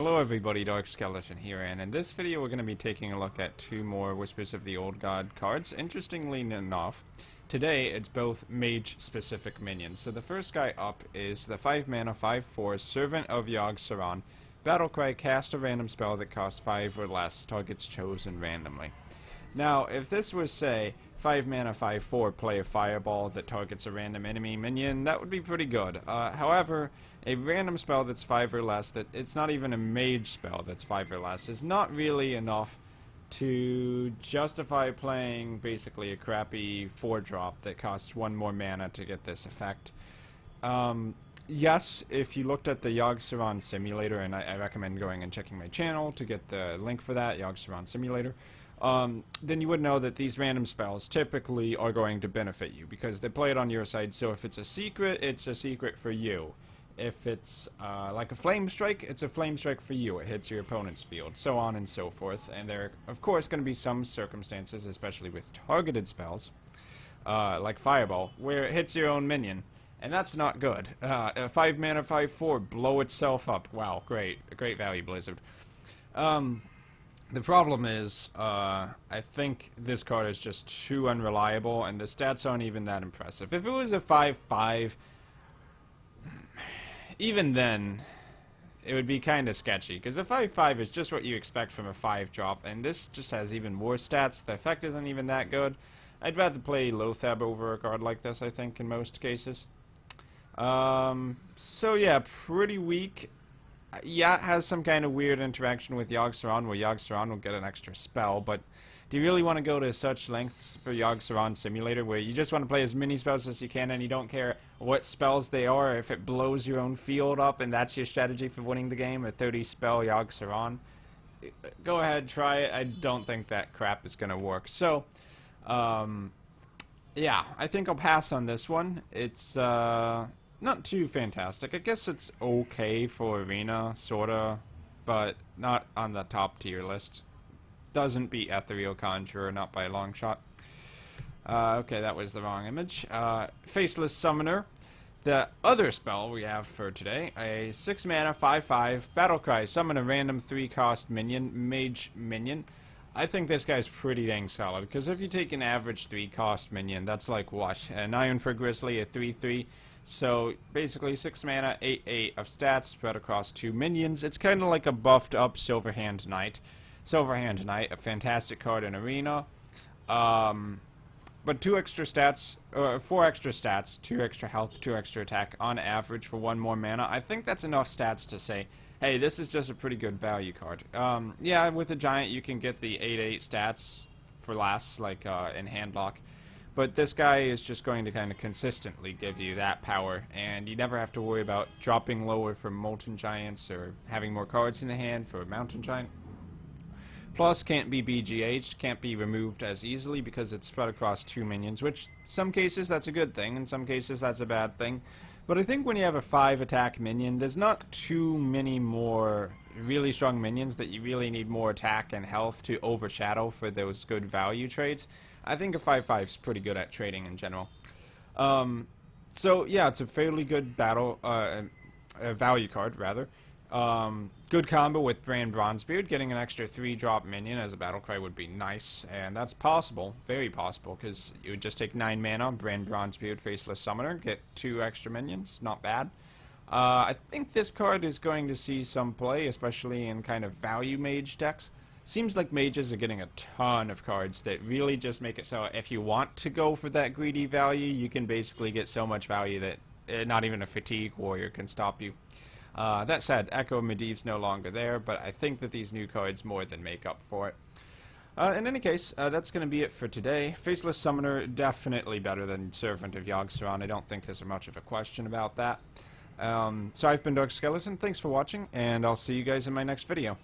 Hello everybody, Dark Skeleton here, and in this video we're going to be taking a look at two more Whispers of the Old God cards. Interestingly enough, today it's both mage-specific minions. So the first guy up is the 5 mana 5/4 Servant of Yogg-Saron. Battlecry, cast a random spell that costs 5 or less, targets chosen randomly. Now, if this was, say, 5 mana 5/4 play a fireball that targets a random enemy minion, that would be pretty good. However, a random spell that's 5 or less, that it's not even a mage spell that's 5 or less, is not really enough to justify playing basically a crappy 4-drop that costs 1 more mana to get this effect. Yes, if you looked at the Yogg-Saron simulator, and I recommend going and checking my channel to get the link for that, Yogg-Saron simulator, then you would know that these random spells typically are going to benefit you because they play it on your side. So if it's a secret for you. If it's like a flame strike, it's a flame strike for you. It hits your opponent's field, so on and so forth. And there are, of course, going to be some circumstances, especially with targeted spells, like Fireball, where it hits your own minion. And that's not good. A 5 mana 5/4, blow itself up. Wow, great. A great value, Blizzard. The problem is, I think this card is just too unreliable, and the stats aren't even that impressive. If it was a 5/5, even then, it would be kind of sketchy, because a 5/5 is just what you expect from a 5-drop, and this just has even worse stats. The effect isn't even that good. I'd rather play Lothab over a card like this, I think, in most cases. So yeah, pretty weak. Yeah, it has some kind of weird interaction with Yogg-Saron, where Yogg-Saron will get an extra spell, but do you really want to go to such lengths for Yogg-Saron Simulator, where you just want to play as many spells as you can, and you don't care what spells they are, if it blows your own field up, and that's your strategy for winning the game, a 30-spell Yogg-Saron? Go ahead, try it. I don't think that crap is going to work. So, yeah, I think I'll pass on this one. It's, not too fantastic. I guess it's okay for Arena, sorta, but not on the top tier list. Doesn't beat Ethereal Conjurer, not by a long shot. Okay, that was the wrong image. Faceless Summoner. The other spell we have for today, a 6 mana 5/5 Battlecry. Summon a random 3-cost minion, Mage Minion. I think this guy's pretty dang solid, because if you take an average 3-cost minion, that's like what? An Iron for Grizzly, a 3/3. So basically 6 mana, 8/8 of stats spread across 2 minions. It's kind of like a buffed up Silverhand Knight. Silverhand Knight, a fantastic card in Arena. But 2 extra stats, 4 extra stats, 2 extra health, 2 extra attack on average for 1 more mana. I think that's enough stats to say, hey, this is just a pretty good value card. Yeah, with a giant you can get the 8/8 stats for less, like in Handlock. But this guy is just going to kind of consistently give you that power, and you never have to worry about dropping lower for Molten Giants or having more cards in the hand for a Mountain Giant. Plus, can't be BGH'd, can't be removed as easily because it's spread across 2 minions, which in some cases that's a good thing, in some cases that's a bad thing. But I think when you have a 5-attack minion, there's not too many more really strong minions that you really need more attack and health to overshadow for those good value trades. I think a 5/5 is pretty good at trading in general. So yeah, it's a fairly good value card, rather. Good combo with Brand Bronzebeard. Getting an extra 3-drop minion as a Battlecry would be nice, and that's possible, very possible, because you would just take 9 mana, Brand Bronzebeard, Faceless Summoner, get 2 extra minions, not bad. I think this card is going to see some play, especially in kind of value mage decks. Seems like mages are getting a ton of cards that really just make it so if you want to go for that greedy value, you can basically get so much value that not even a Fatigue Warrior can stop you. That said, Echo Medivh's no longer there, but I think that these new cards more than make up for it. In any case, that's going to be it for today. Faceless Summoner, definitely better than Servant of Yogg-Saron. I don't think there's much of a question about that. So I've been Dark Skeleton. Thanks for watching, and I'll see you guys in my next video.